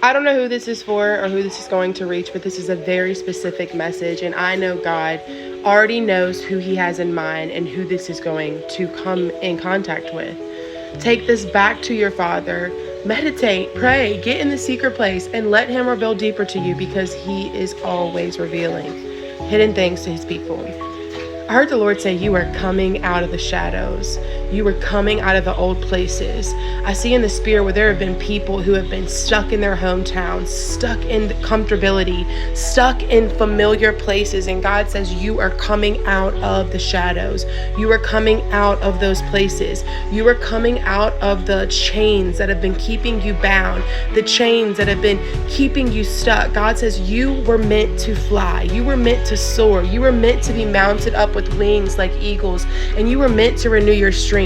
I don't know who this is for or who this is going to reach, but this is a very specific message. And I know God already knows who he has in mind and who this is going to come in contact with. Take this back to your Father. Meditate, pray, get in the secret place, and let him reveal deeper to you, because he is always revealing hidden things to his people. I heard the Lord say, you are coming out of the shadows. You are coming out of the old places. I see in the spirit where there have been people who have been stuck in their hometowns, stuck in comfortability, stuck in familiar places. And God says, you are coming out of the shadows. You are coming out of those places. You are coming out of the chains that have been keeping you bound, the chains that have been keeping you stuck. God says, you were meant to fly. You were meant to soar. You were meant to be mounted up with wings like eagles, and you were meant to renew your strength.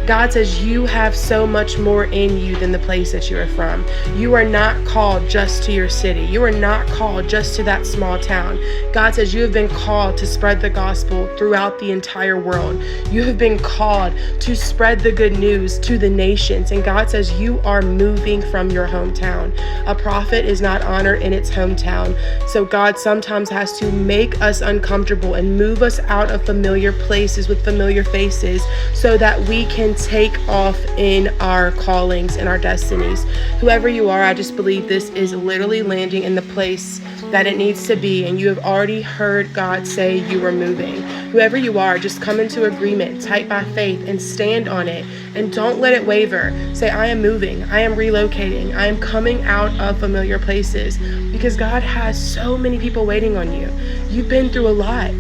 God says you have so much more in you than the place that you are from. You are not called just to your city. You are not called just to that small town. God says you have been called to spread the gospel throughout the entire world. You have been called to spread the good news to the nations. And God says you are moving from your hometown. A prophet is not honored in its hometown. So God sometimes has to make us uncomfortable and move us out of familiar places with familiar faces so that we can take off in our callings and our destinies. Whoever you are, I just believe this is literally landing in the place that it needs to be, and you have already heard God say you are moving. Whoever you are, just come into agreement, type by faith, and stand on it, and don't let it waver. Say, I am moving, I am relocating, I am coming out of familiar places, because God has so many people waiting on you. You've been through a lot.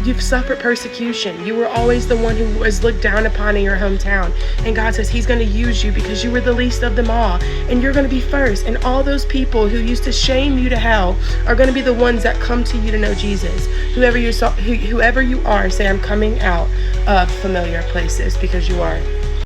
You've suffered persecution. You were always the one who was looked down upon in your hometown. And God says he's going to use you because you were the least of them all. And you're going to be first. And all those people who used to shame you to hell are going to be the ones that come to you to know Jesus. Whoever you are, say, I'm coming out of familiar places, because you are.